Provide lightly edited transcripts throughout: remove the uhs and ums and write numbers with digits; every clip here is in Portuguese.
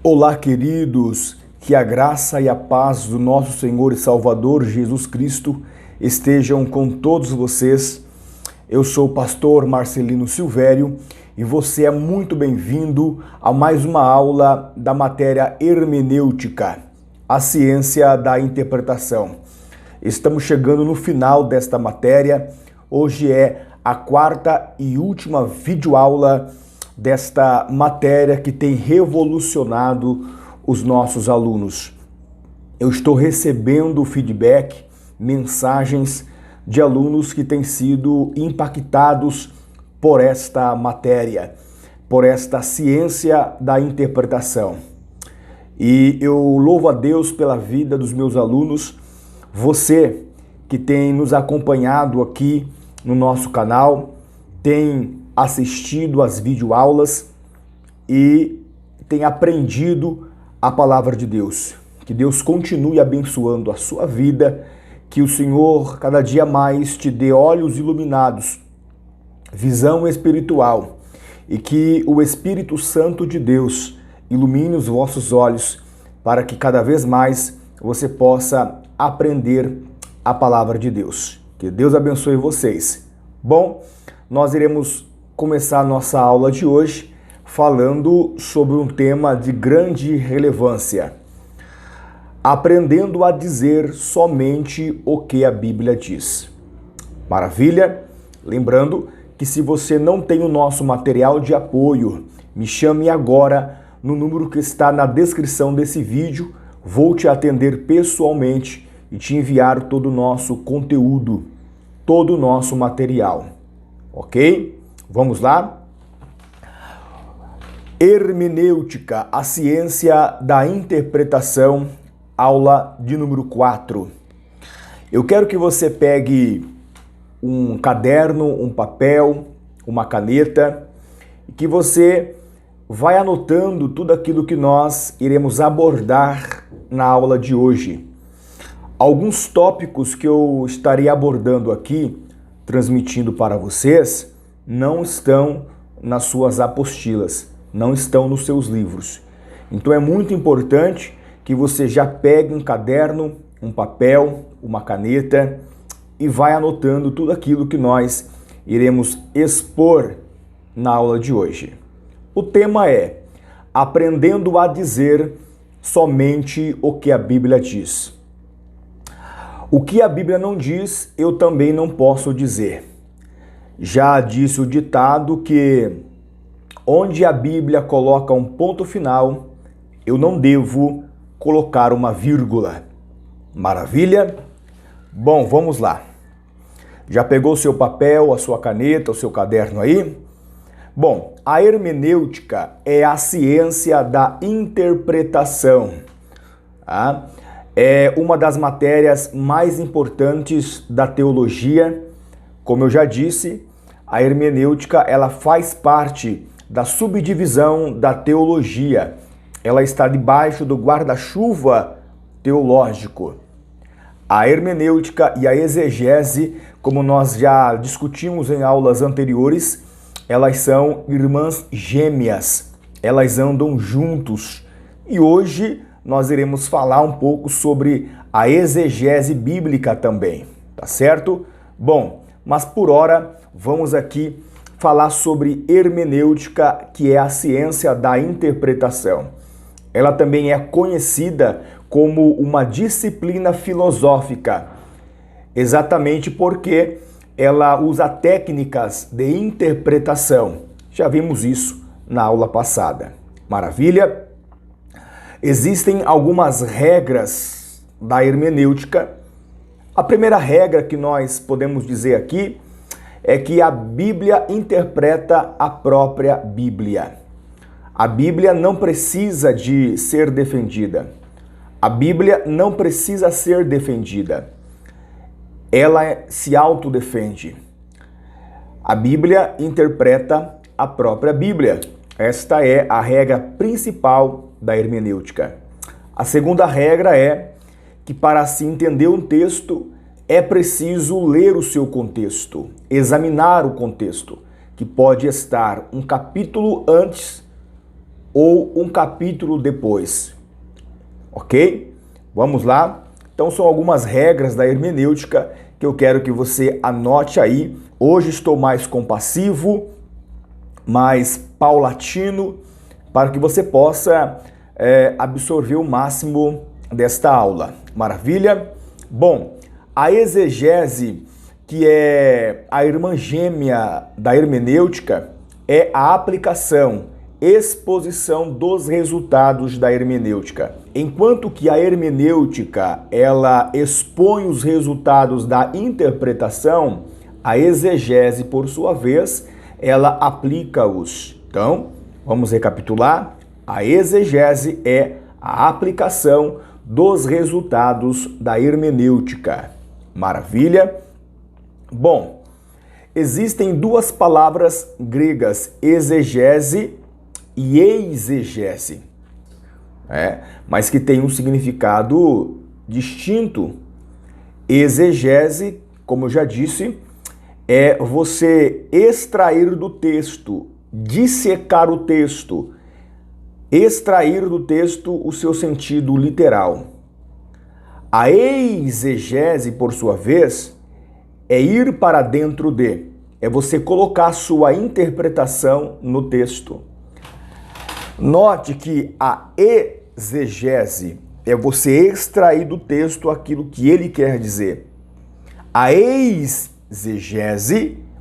Olá, queridos, que a graça e a paz do nosso Senhor e Salvador Jesus Cristo estejam com todos vocês. Eu sou o pastor Marcelino Silvério e você é muito bem-vindo a mais uma aula da matéria hermenêutica, a ciência da interpretação. Estamos chegando no final desta matéria. Hoje é a quarta e última videoaula desta matéria que tem revolucionado os nossos alunos. Eu estou recebendo feedback, mensagens de alunos que têm sido impactados por esta matéria, por esta ciência da interpretação. E eu louvo a Deus pela vida dos meus alunos, você que tem nos acompanhado aqui no nosso canal, tem assistido às videoaulas e tem aprendido a palavra de Deus. Que Deus continue abençoando a sua vida, que o Senhor cada dia mais te dê olhos iluminados, visão espiritual e que o Espírito Santo de Deus ilumine os vossos olhos para que cada vez mais você possa aprender a palavra de Deus. Que Deus abençoe vocês. Bom, nós iremos começar a nossa aula de hoje falando sobre um tema de grande relevância. Aprendendo a dizer somente o que a Bíblia diz. Maravilha? Lembrando que se você não tem o nosso material de apoio, me chame agora no número que está na descrição desse vídeo. Vou te atender pessoalmente e te enviar todo o nosso conteúdo, todo o nosso material. Ok? Vamos lá? Hermenêutica, a ciência da interpretação, aula de número 4. Eu quero que você pegue um caderno, um papel, uma caneta e que você vai anotando tudo aquilo que nós iremos abordar na aula de hoje. Alguns tópicos que eu estarei abordando aqui, transmitindo para vocês, não estão nas suas apostilas, não estão nos seus livros. Então é muito importante que você já pegue um caderno, um papel, uma caneta e vai anotando tudo aquilo que nós iremos expor na aula de hoje. O tema é aprendendo a dizer somente o que a Bíblia diz. O que a Bíblia não diz, eu também não posso dizer. Já disse o ditado que onde a Bíblia coloca um ponto final, eu não devo colocar uma vírgula. Maravilha? Bom, vamos lá. Já pegou o seu papel, a sua caneta, o seu caderno aí? Bom, a hermenêutica é a ciência da interpretação. Tá? É uma das matérias mais importantes da teologia. Como eu já disse, a hermenêutica ela faz parte da subdivisão da teologia. Ela está debaixo do guarda-chuva teológico. A hermenêutica e a exegese, como nós já discutimos em aulas anteriores, elas são irmãs gêmeas. Elas andam juntos. E hoje nós iremos falar um pouco sobre a exegese bíblica também, tá certo? Bom, mas por hora vamos aqui falar sobre hermenêutica, que é a ciência da interpretação. Ela também é conhecida como uma disciplina filosófica, exatamente porque ela usa técnicas de interpretação. Já vimos isso na aula passada. Maravilha? Existem algumas regras da hermenêutica. A primeira regra que nós podemos dizer aqui é que a Bíblia interpreta a própria Bíblia. A Bíblia não precisa de ser defendida. A Bíblia não precisa ser defendida. Ela se autodefende. A Bíblia interpreta a própria Bíblia. Esta é a regra principal da hermenêutica. A segunda regra é que para se entender um texto é preciso ler o seu contexto, examinar o contexto, que pode estar um capítulo antes ou um capítulo depois. Ok? Vamos lá? Então são algumas regras da hermenêutica que eu quero que você anote aí. Hoje estou mais compassivo, mais paulatino, para que você possa absorver o máximo desta aula. Maravilha? Bom, a exegese, que é a irmã gêmea da hermenêutica, é a aplicação, exposição dos resultados da hermenêutica. Enquanto que a hermenêutica, ela expõe os resultados da interpretação, a exegese, por sua vez, ela aplica-os. Então, vamos recapitular. A exegese é a aplicação dos resultados da hermenêutica. Maravilha? Bom, existem duas palavras gregas, exegese e exegese, mas que têm um significado distinto. Exegese, como eu já disse, é você extrair do texto, dissecar o texto, extrair do texto o seu sentido literal. A exegese, por sua vez, é ir para dentro de, é você colocar a sua interpretação no texto. Note que a exegese é você extrair do texto aquilo que ele quer dizer. A exegese,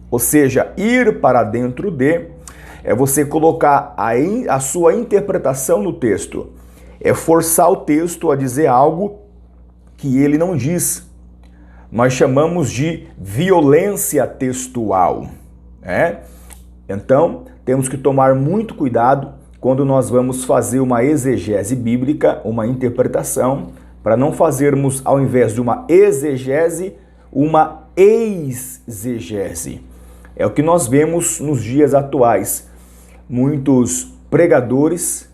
ou seja, ir para dentro de, é você colocar a sua interpretação no texto. É forçar o texto a dizer algo que ele não diz. Nós chamamos de violência textual. Então, temos que tomar muito cuidado quando nós vamos fazer uma exegese bíblica, uma interpretação, para não fazermos, ao invés de uma exegese, uma exegese. É o que nós vemos nos dias atuais. Muitos pregadores,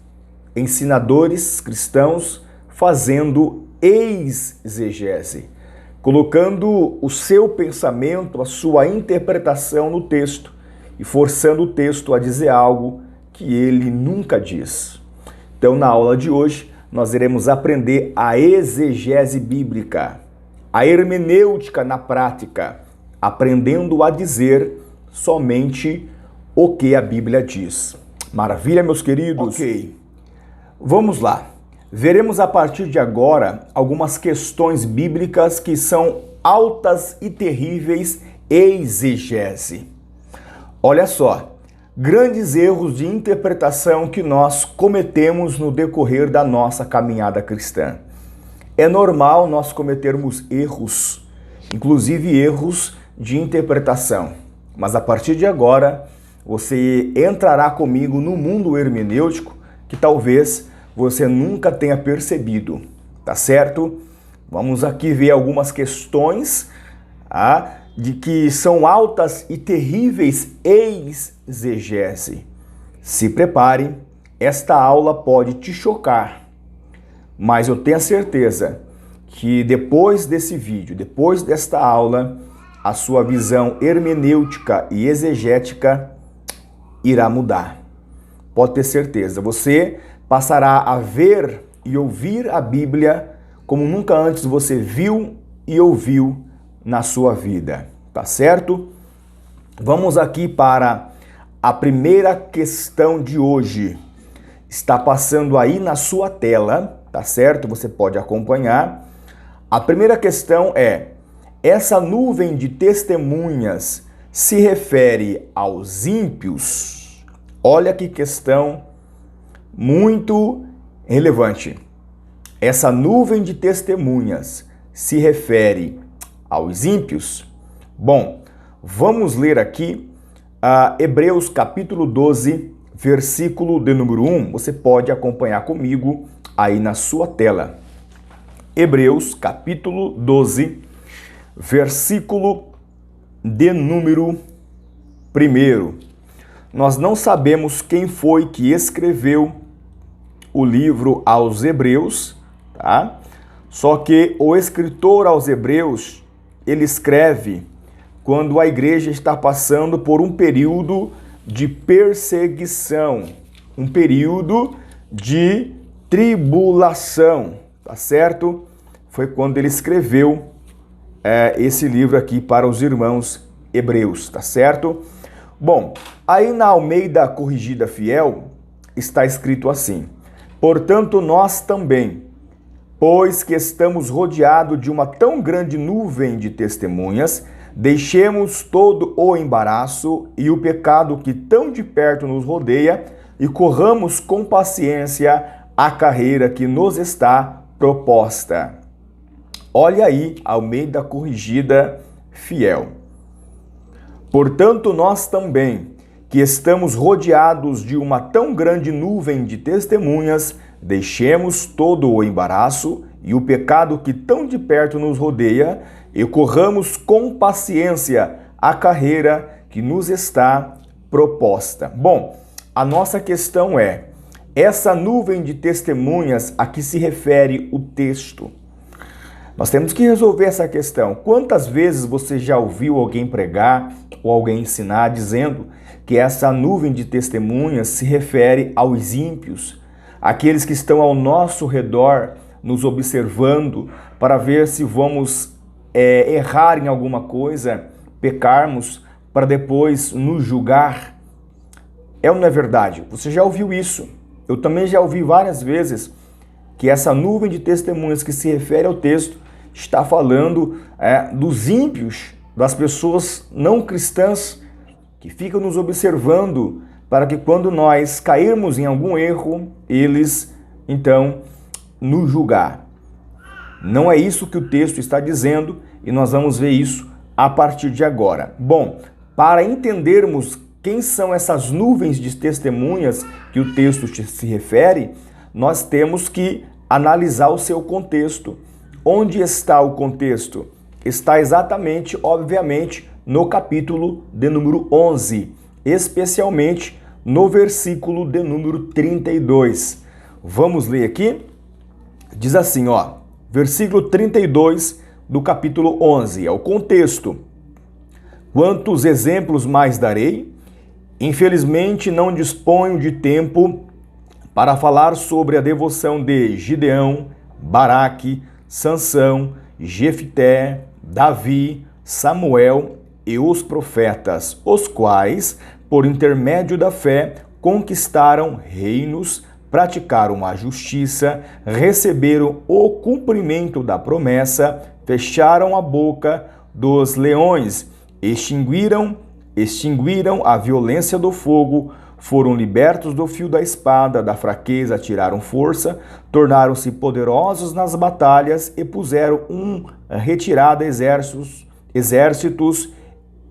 ensinadores cristãos fazendo exegese, colocando o seu pensamento, a sua interpretação no texto e forçando o texto a dizer algo que ele nunca diz. Então, na aula de hoje, nós iremos aprender a exegese bíblica, a hermenêutica na prática, aprendendo a dizer somente o que a Bíblia diz. Maravilha, meus queridos? Ok. Vamos lá. Veremos a partir de agora algumas questões bíblicas que são altas e terríveis exegese. Olha só, grandes erros de interpretação que nós cometemos no decorrer da nossa caminhada cristã. É normal nós cometermos erros, inclusive erros de interpretação, mas a partir de agora você entrará comigo no mundo hermenêutico que talvez você nunca tenha percebido, tá certo? Vamos aqui ver algumas questões de que são altas e terríveis exegese. Se prepare, esta aula pode te chocar, mas eu tenho a certeza que depois desse vídeo, depois desta aula, a sua visão hermenêutica e exegética irá mudar. Pode ter certeza, você passará a ver e ouvir a Bíblia como nunca antes você viu e ouviu na sua vida, tá certo? Vamos aqui para a primeira questão de hoje. Está passando aí na sua tela, tá certo? Você pode acompanhar. A primeira questão é: essa nuvem de testemunhas se refere aos ímpios? Olha que questão muito relevante. Essa nuvem de testemunhas se refere aos ímpios? Bom, vamos ler aqui Hebreus capítulo 12, versículo de número 1. Você pode acompanhar comigo aí na sua tela. Hebreus capítulo 12, versículo de número 1. Nós não sabemos quem foi que escreveu o livro aos Hebreus, tá? Só que o escritor aos Hebreus, ele escreve quando a igreja está passando por um período de perseguição, um período de tribulação, tá certo? Foi quando ele escreveu esse livro aqui para os irmãos hebreus, tá certo? Bom, aí na Almeida Corrigida Fiel está escrito assim: portanto nós também, pois que estamos rodeados de uma tão grande nuvem de testemunhas, deixemos todo o embaraço e o pecado que tão de perto nos rodeia e corramos com paciência a carreira que nos está proposta. Olha aí, Almeida Corrigida Fiel. Portanto, nós também, que estamos rodeados de uma tão grande nuvem de testemunhas, deixemos todo o embaraço e o pecado que tão de perto nos rodeia e corramos com paciência a carreira que nos está proposta. Bom, a nossa questão é, essa nuvem de testemunhas a que se refere o texto? Nós temos que resolver essa questão. Quantas vezes você já ouviu alguém pregar ou alguém ensinar dizendo que essa nuvem de testemunhas se refere aos ímpios, aqueles que estão ao nosso redor nos observando para ver se vamos errar em alguma coisa, pecarmos, para depois nos julgar? É ou não é verdade? Você já ouviu isso? Eu também já ouvi várias vezes que essa nuvem de testemunhas que se refere ao texto está falando dos ímpios, das pessoas não cristãs que ficam nos observando para que quando nós cairmos em algum erro, eles então nos julgar. Não é isso que o texto está dizendo e nós vamos ver isso a partir de agora. Bom, para entendermos quem são essas nuvens de testemunhas que o texto se refere, nós temos que analisar o seu contexto. Onde está o contexto? Está exatamente, obviamente, no capítulo de número 11, especialmente no versículo de número 32. Vamos ler aqui? Diz assim, versículo 32 do capítulo 11, é o contexto. Quantos exemplos mais darei? Infelizmente não disponho de tempo para falar sobre a devoção de Gideão, Baraque, Sansão, Jefité, Davi, Samuel e os profetas, os quais, por intermédio da fé, conquistaram reinos, praticaram a justiça, receberam o cumprimento da promessa, fecharam a boca dos leões, extinguiram a violência do fogo, foram libertos do fio da espada, da fraqueza tiraram força, tornaram-se poderosos nas batalhas e puseram retirada exércitos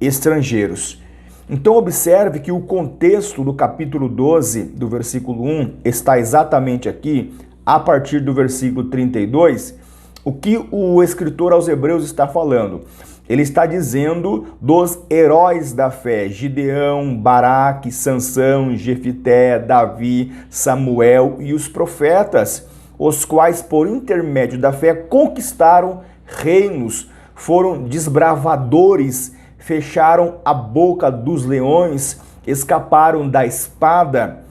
estrangeiros. Então observe que o contexto do capítulo 12, do versículo 1, está exatamente aqui, a partir do versículo 32, o que o escritor aos Hebreus está falando. Ele está dizendo dos heróis da fé, Gideão, Baraque, Sansão, Jefité, Davi, Samuel e os profetas, os quais por intermédio da fé conquistaram reinos, foram desbravadores, fecharam a boca dos leões, escaparam da espada.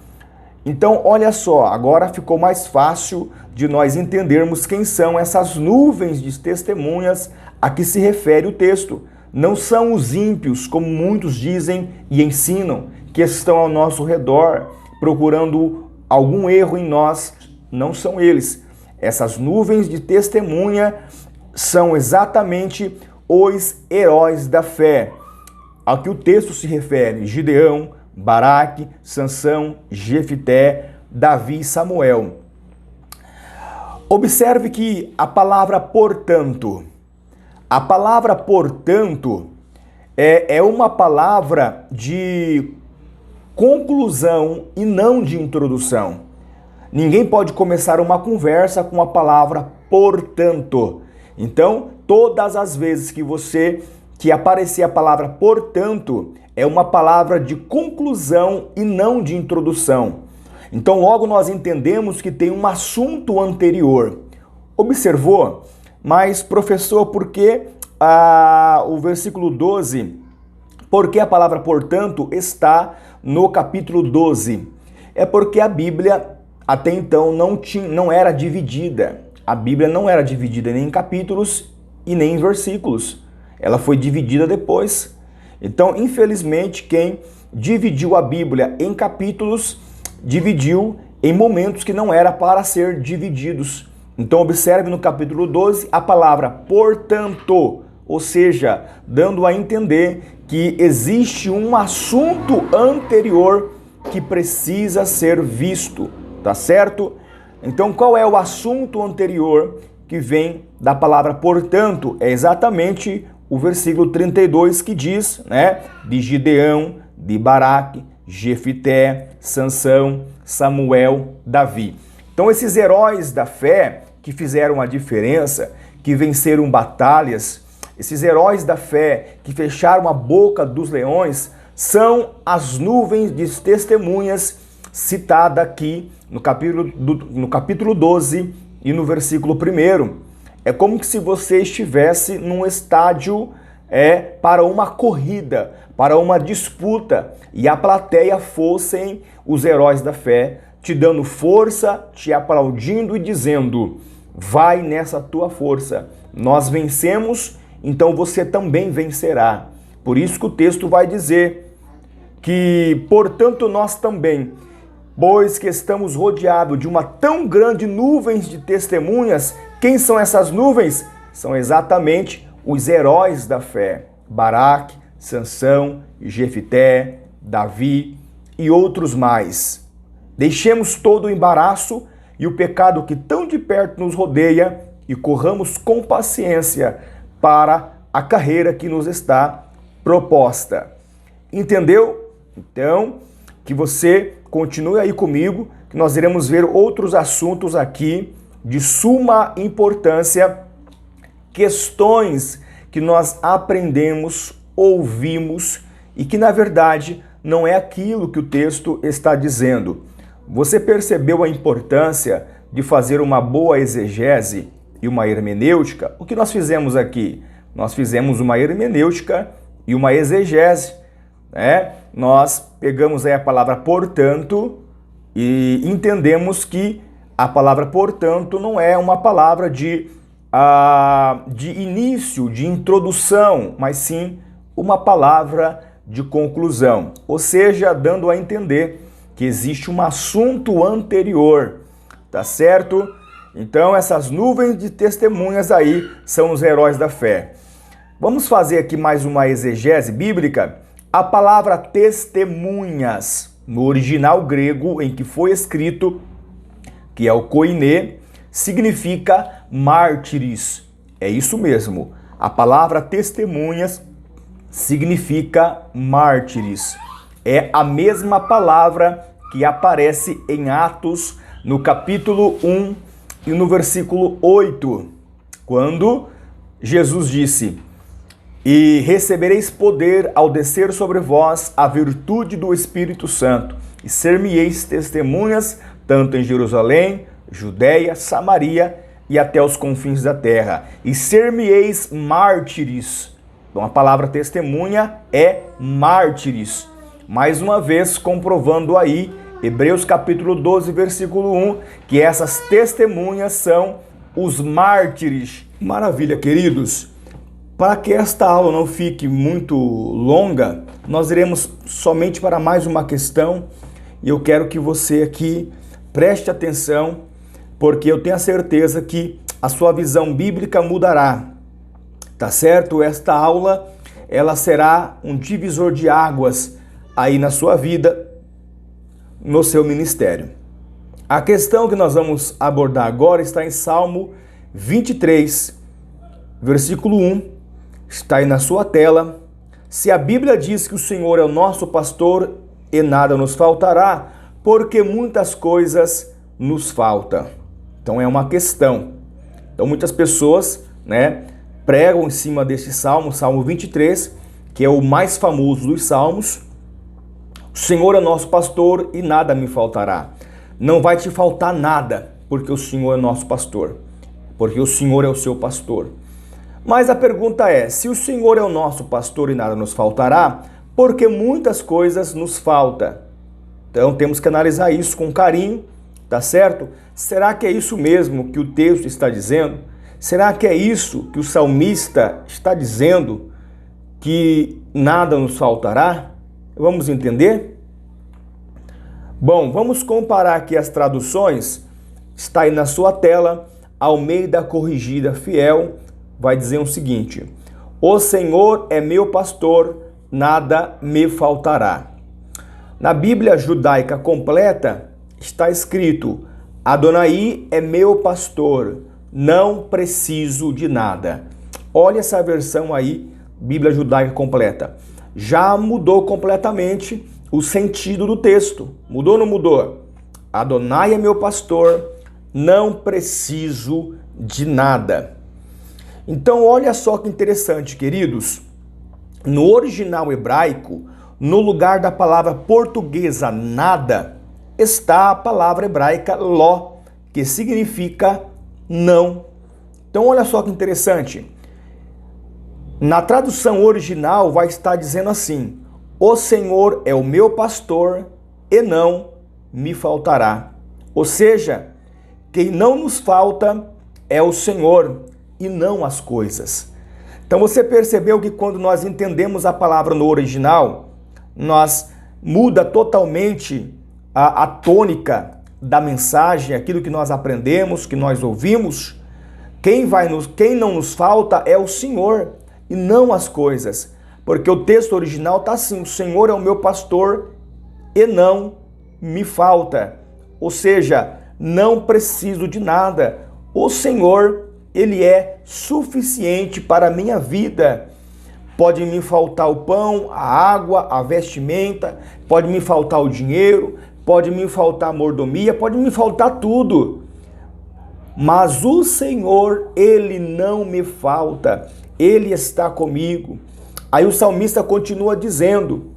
Então, olha só, agora ficou mais fácil de nós entendermos quem são essas nuvens de testemunhas a que se refere o texto. Não são os ímpios, como muitos dizem e ensinam, que estão ao nosso redor, procurando algum erro em nós. Não são eles. Essas nuvens de testemunha são exatamente os heróis da fé, ao que o texto se refere: Gideão, Baraque, Sansão, Jefité, Davi e Samuel. Observe que a palavra portanto é uma palavra de conclusão e não de introdução. Ninguém pode começar uma conversa com a palavra portanto. Então, todas as vezes que aparecer a palavra portanto, é uma palavra de conclusão e não de introdução. Então, logo nós entendemos que tem um assunto anterior. Observou? Mas, professor, por que o versículo 12, por que a palavra portanto está no capítulo 12? É porque a Bíblia até então não era dividida. A Bíblia não era dividida nem em capítulos e nem em versículos. Ela foi dividida depois. Então, infelizmente, quem dividiu a Bíblia em capítulos, dividiu em momentos que não era para ser divididos. Então, observe no capítulo 12 a palavra portanto, ou seja, dando a entender que existe um assunto anterior que precisa ser visto, tá certo? Então, qual é o assunto anterior que vem da palavra portanto? É exatamente o versículo 32 que diz, né, de Gideão, de Baraque, Jefité, Sansão, Samuel, Davi. Então, esses heróis da fé que fizeram a diferença, que venceram batalhas, esses heróis da fé que fecharam a boca dos leões, são as nuvens de testemunhas citada aqui no capítulo 12 e no versículo 1. É como se você estivesse num estádio para uma corrida, para uma disputa, e a plateia fossem os heróis da fé, te dando força, te aplaudindo e dizendo: vai nessa tua força, nós vencemos, então você também vencerá. Por isso que o texto vai dizer que, portanto, nós também, pois que estamos rodeados de uma tão grande nuvem de testemunhas. Quem são essas nuvens? São exatamente os heróis da fé: Baraque, Sansão, Jefité, Davi e outros mais. Deixemos todo o embaraço e o pecado que tão de perto nos rodeia e corramos com paciência para a carreira que nos está proposta. Entendeu? Então, que você continue aí comigo, que nós iremos ver outros assuntos aqui de suma importância, questões que nós aprendemos, ouvimos e que na verdade não é aquilo que o texto está dizendo. Você percebeu a importância de fazer uma boa exegese e uma hermenêutica? O que nós fizemos aqui? Nós fizemos uma hermenêutica e uma exegese, né? Nós pegamos aí a palavra portanto e entendemos que a palavra portanto não é uma palavra de início, de introdução, mas sim uma palavra de conclusão, ou seja, dando a entender que existe um assunto anterior, tá certo? Então essas nuvens de testemunhas aí são os heróis da fé. Vamos fazer aqui mais uma exegese bíblica. A palavra testemunhas, no original grego em que foi escrito, que é o koiné, significa mártires. É isso mesmo. A palavra testemunhas significa mártires. É a mesma palavra que aparece em Atos, no capítulo 1 e no versículo 8, quando Jesus disse: e recebereis poder ao descer sobre vós a virtude do Espírito Santo, e ser-me-eis testemunhas, tanto em Jerusalém, Judéia, Samaria e até os confins da terra. E ser-me-eis mártires. Então a palavra testemunha é mártires. Mais uma vez comprovando aí, Hebreus capítulo 12, versículo 1, que essas testemunhas são os mártires. Maravilha, queridos. Para que esta aula não fique muito longa, nós iremos somente para mais uma questão e eu quero que você aqui preste atenção, porque eu tenho a certeza que a sua visão bíblica mudará, tá certo? Esta aula, ela será um divisor de águas aí na sua vida, no seu ministério. A questão que nós vamos abordar agora está em Salmo 23, versículo 1, está aí na sua tela. Se a Bíblia diz que o Senhor é o nosso pastor e nada nos faltará, porque muitas coisas nos faltam. Então é uma questão. Então muitas pessoas, pregam em cima desse salmo, Salmo 23, que é o mais famoso dos salmos. O Senhor é nosso pastor e nada me faltará. Não vai te faltar nada, porque o Senhor é nosso pastor, porque o Senhor é o seu pastor. Mas a pergunta é, se o Senhor é o nosso pastor e nada nos faltará, porque muitas coisas nos faltam. Então temos que analisar isso com carinho, tá certo? Será que é isso mesmo que o texto está dizendo? Será que é isso que o salmista está dizendo, que nada nos faltará? Vamos entender? Bom, vamos comparar aqui as traduções. Está aí na sua tela, Almeida Corrigida Fiel, vai dizer o seguinte: o Senhor é meu pastor, nada me faltará. Na Bíblia Judaica Completa está escrito: Adonai é meu pastor, não preciso de nada. Olha essa versão aí, Bíblia Judaica Completa. Já mudou completamente o sentido do texto. Mudou ou não mudou? Adonai é meu pastor, não preciso de nada. Então olha só que interessante, queridos. No original hebraico, no lugar da palavra portuguesa nada, está a palavra hebraica ló, que significa não. Então olha só que interessante. Na tradução original vai estar dizendo assim: o Senhor é o meu pastor e não me faltará. Ou seja, quem não nos falta é o Senhor e não as coisas. Então você percebeu que quando nós entendemos a palavra no original, nós muda totalmente a tônica da mensagem, aquilo que nós aprendemos, que nós ouvimos. Quem não nos falta é o Senhor e não as coisas. Porque o texto original está assim: o Senhor é o meu pastor e não me falta. Ou seja, não preciso de nada. O Senhor, Ele é suficiente para a minha vida. Pode me faltar o pão, a água, a vestimenta, pode me faltar o dinheiro, pode me faltar a mordomia, pode me faltar tudo. Mas o Senhor, Ele não me falta. Ele está comigo. Aí o salmista continua dizendo: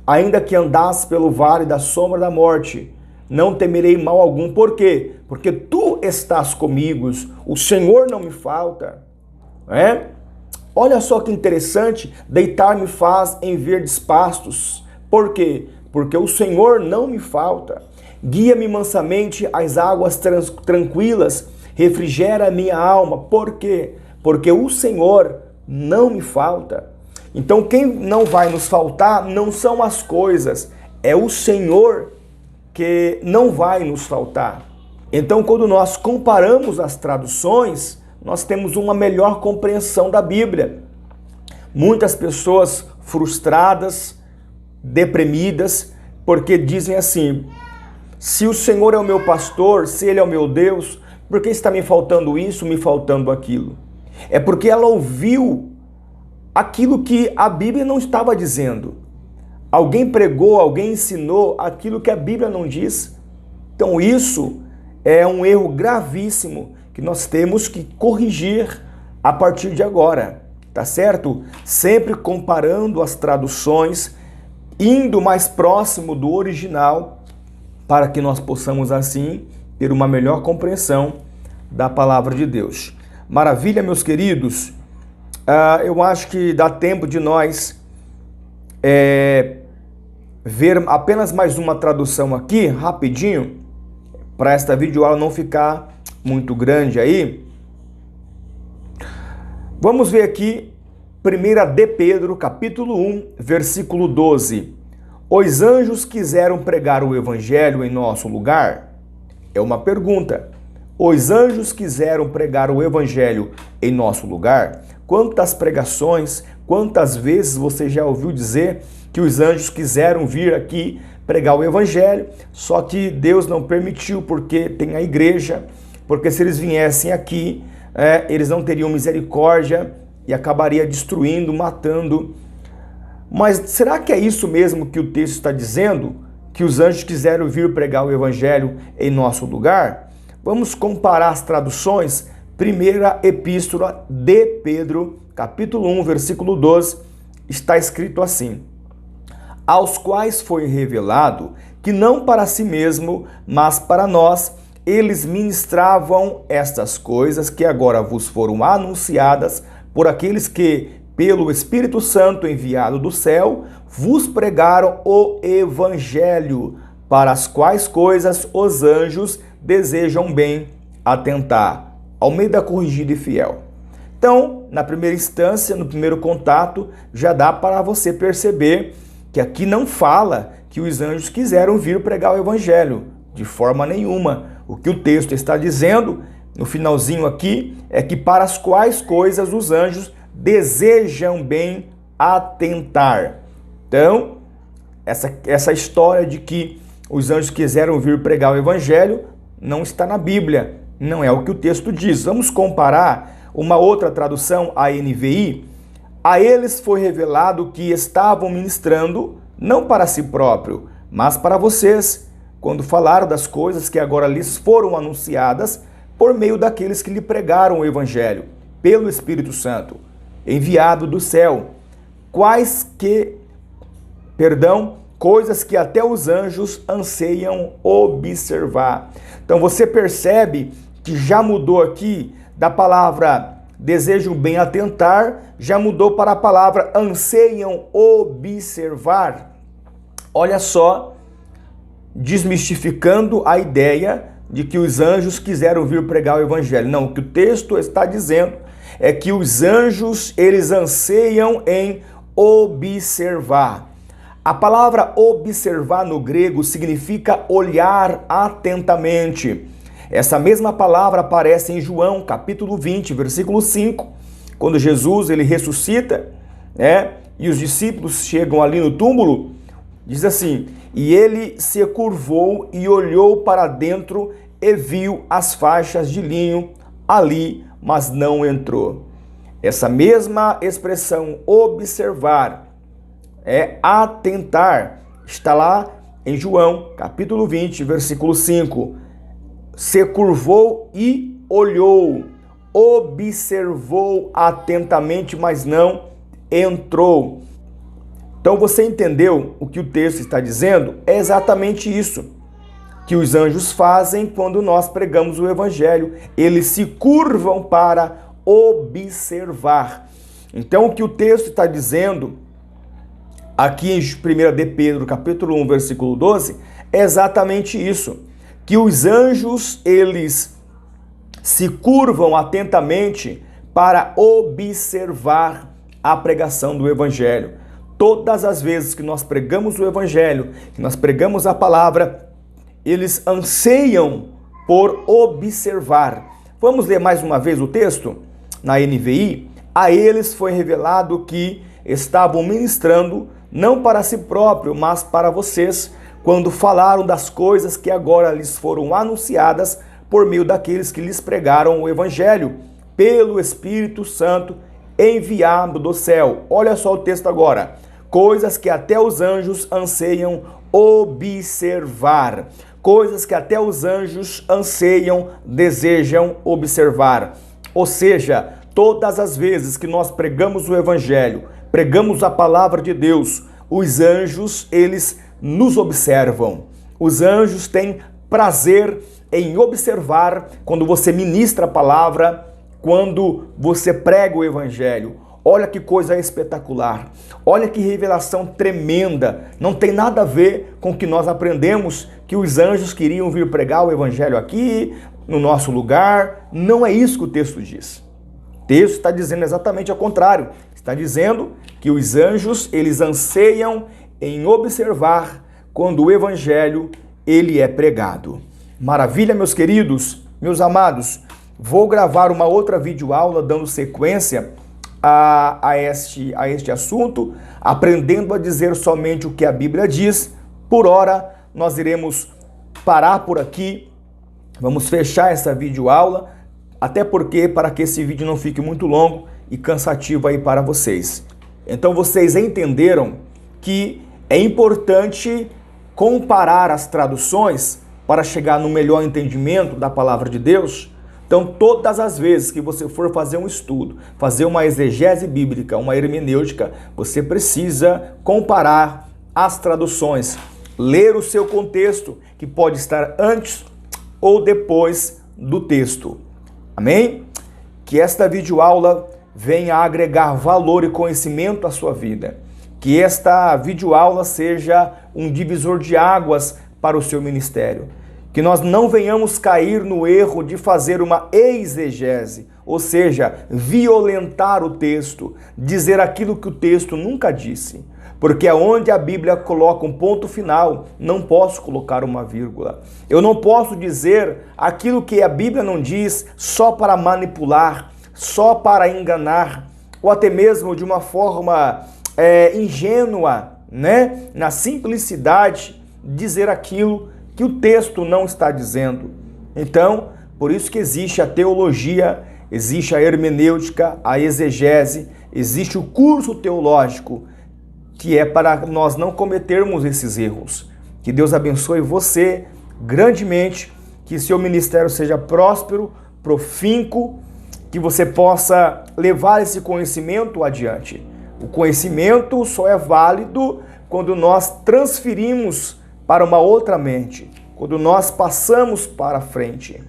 ainda que andasse pelo vale da sombra da morte, não temerei mal algum. Por quê? Porque tu estás comigo, o Senhor não me falta. Olha só que interessante: deitar-me faz em verdes pastos. Por quê? Porque o Senhor não me falta. Guia-me mansamente às águas tranquilas, refrigera a minha alma. Por quê? Porque o Senhor não me falta. Então quem não vai nos faltar não são as coisas, é o Senhor que não vai nos faltar. Então quando nós comparamos as traduções, nós temos uma melhor compreensão da Bíblia. Muitas pessoas frustradas, deprimidas, porque dizem assim: se o Senhor é o meu pastor, se Ele é o meu Deus, por que está me faltando isso, me faltando aquilo? É porque ela ouviu aquilo que a Bíblia não estava dizendo. Alguém pregou, alguém ensinou aquilo que a Bíblia não diz. Então isso é um erro gravíssimo que nós temos que corrigir a partir de agora, tá certo? Sempre comparando as traduções, indo mais próximo do original, para que nós possamos assim ter uma melhor compreensão da palavra de Deus. Maravilha, meus queridos. Eu acho que dá tempo de nós ver apenas mais uma tradução aqui, rapidinho, para esta videoaula não ficar muito grande aí. Vamos ver aqui 1 de Pedro, capítulo 1, versículo 12. Os anjos quiseram pregar o evangelho em nosso lugar? É uma pergunta. Os anjos quiseram pregar o evangelho em nosso lugar? Quantas pregações, quantas vezes você já ouviu dizer que os anjos quiseram vir aqui pregar o evangelho, só que Deus não permitiu, porque tem a igreja, porque se eles viessem aqui, eles não teriam misericórdia e acabaria destruindo, matando. Mas será que é isso mesmo que o texto está dizendo? Que os anjos quiseram vir pregar o evangelho em nosso lugar? Vamos comparar as traduções. Primeira Epístola de Pedro, capítulo 1, versículo 12, está escrito assim: aos quais foi revelado que não para si mesmo, mas para nós, eles ministravam estas coisas que agora vos foram anunciadas por aqueles que, pelo Espírito Santo enviado do céu, vos pregaram o Evangelho, para as quais coisas os anjos desejam bem atentar. Almeida Corrigida e Fiel. Então, na primeira instância, no primeiro contato, já dá para você perceber que aqui não fala que os anjos quiseram vir pregar o evangelho, de forma nenhuma. O que o texto está dizendo, no finalzinho aqui, é que para as quais coisas os anjos desejam bem atentar. Então, essa história de que os anjos quiseram vir pregar o evangelho não está na Bíblia, não é o que o texto diz. Vamos comparar uma outra tradução, a NVI. A eles foi revelado que estavam ministrando não para si próprio, mas para vocês, quando falaram das coisas que agora lhes foram anunciadas por meio daqueles que lhe pregaram o evangelho, pelo Espírito Santo, enviado do céu. Coisas que até os anjos anseiam observar. Então você percebe que já mudou aqui da palavra desejam bem atentar, já mudou para a palavra anseiam observar. Olha só, desmistificando a ideia de que os anjos quiseram vir pregar o evangelho. Não, o que o texto está dizendo é que os anjos, eles anseiam em observar. A palavra observar no grego significa olhar atentamente. Essa mesma palavra aparece em João, capítulo 20, versículo 5, quando Jesus ele ressuscita, e os discípulos chegam ali no túmulo, diz assim: e ele se curvou e olhou para dentro e viu as faixas de linho ali, mas não entrou. Essa mesma expressão observar, atentar, está lá em João, capítulo 20, versículo 5. Se curvou e olhou, observou atentamente, mas não entrou. Então você entendeu o que o texto está dizendo? É exatamente isso que os anjos fazem quando nós pregamos o evangelho. Eles se curvam para observar. Então o que o texto está dizendo aqui em 1 de Pedro, capítulo 1, versículo 12, é exatamente isso. Que os anjos, eles se curvam atentamente para observar a pregação do evangelho. Todas as vezes que nós pregamos o evangelho, que nós pregamos a palavra, eles anseiam por observar. Vamos ler mais uma vez o texto? Na NVI, a eles foi revelado que estavam ministrando não para si próprio, mas para vocês, quando falaram das coisas que agora lhes foram anunciadas por meio daqueles que lhes pregaram o evangelho, pelo Espírito Santo enviado do céu. Olha só o texto agora. Coisas que até os anjos anseiam observar. Coisas que até os anjos anseiam, desejam observar. Ou seja, todas as vezes que nós pregamos o evangelho, pregamos a palavra de Deus, os anjos, eles nos observam. Os anjos têm prazer em observar quando você ministra a palavra, quando você prega o evangelho. Olha que coisa espetacular. Olha que revelação tremenda. Não tem nada a ver com o que nós aprendemos, que os anjos queriam vir pregar o evangelho aqui, no nosso lugar. Não é isso que o texto diz. O texto está dizendo exatamente ao contrário. Está dizendo que os anjos, eles anseiam em observar quando o evangelho ele é pregado. Maravilha, meus queridos, meus amados. Vou gravar uma outra videoaula dando sequência a este assunto, aprendendo a dizer somente o que a Bíblia diz. Por hora, nós iremos parar por aqui. Vamos fechar essa videoaula, até porque para que esse vídeo não fique muito longo e cansativo aí para vocês. Então vocês entenderam que é importante comparar as traduções para chegar no melhor entendimento da palavra de Deus? Então, todas as vezes que você for fazer um estudo, fazer uma exegese bíblica, uma hermenêutica, você precisa comparar as traduções, ler o seu contexto, que pode estar antes ou depois do texto. Amém? Que esta videoaula venha agregar valor e conhecimento à sua vida. Que esta videoaula seja um divisor de águas para o seu ministério. Que nós não venhamos cair no erro de fazer uma exegese, ou seja, violentar o texto, dizer aquilo que o texto nunca disse. Porque aonde a Bíblia coloca um ponto final, não posso colocar uma vírgula. Eu não posso dizer aquilo que a Bíblia não diz só para manipular, só para enganar, ou até mesmo de uma forma ingênua, né? Na simplicidade, dizer aquilo que o texto não está dizendo. Então, por isso que existe a teologia, existe a hermenêutica, a exegese, existe o curso teológico, que é para nós não cometermos esses erros. Que Deus abençoe você grandemente, que seu ministério seja próspero, profíncuo, que você possa levar esse conhecimento adiante. O conhecimento só é válido quando nós transferimos para uma outra mente, quando nós passamos para frente.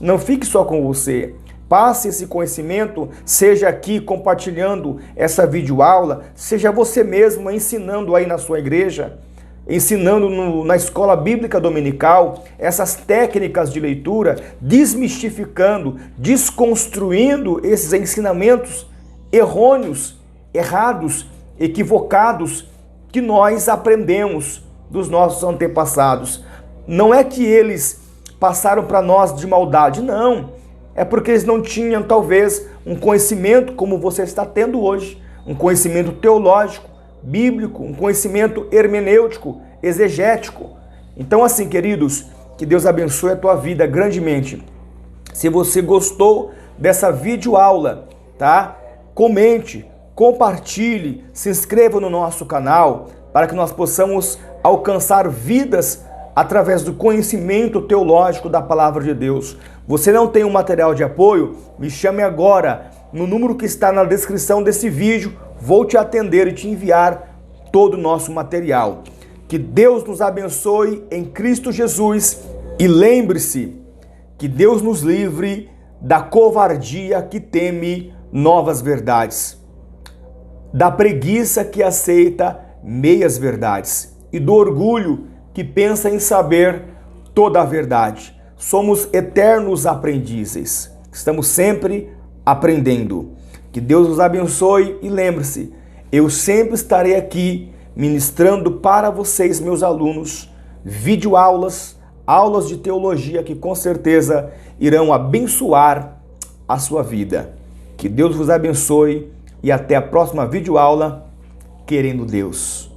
Não fique só com você. Passe esse conhecimento, seja aqui compartilhando essa videoaula, seja você mesmo ensinando aí na sua igreja, ensinando na escola bíblica dominical, essas técnicas de leitura, desmistificando, desconstruindo esses ensinamentos errôneos, errados, equivocados que nós aprendemos dos nossos antepassados. Não é que eles passaram para nós de maldade, não. É porque eles não tinham, talvez, um conhecimento como você está tendo hoje, um conhecimento teológico, bíblico, um conhecimento hermenêutico, exegético. Então, assim, queridos, que Deus abençoe a tua vida grandemente. Se você gostou dessa videoaula, tá? Comente, compartilhe, se inscreva no nosso canal para que nós possamos alcançar vidas através do conhecimento teológico da palavra de Deus. Você não tem um material de apoio? Me chame agora no número que está na descrição desse vídeo. Vou te atender e te enviar todo o nosso material. Que Deus nos abençoe em Cristo Jesus e lembre-se que Deus nos livre da covardia que teme novas verdades, da preguiça que aceita meias verdades e do orgulho que pensa em saber toda a verdade. Somos eternos aprendizes. Estamos sempre aprendendo. Que Deus os abençoe e lembre-se, eu sempre estarei aqui ministrando para vocês, meus alunos, videoaulas, aulas de teologia que com certeza irão abençoar a sua vida. Que Deus vos abençoe e até a próxima videoaula, querendo Deus.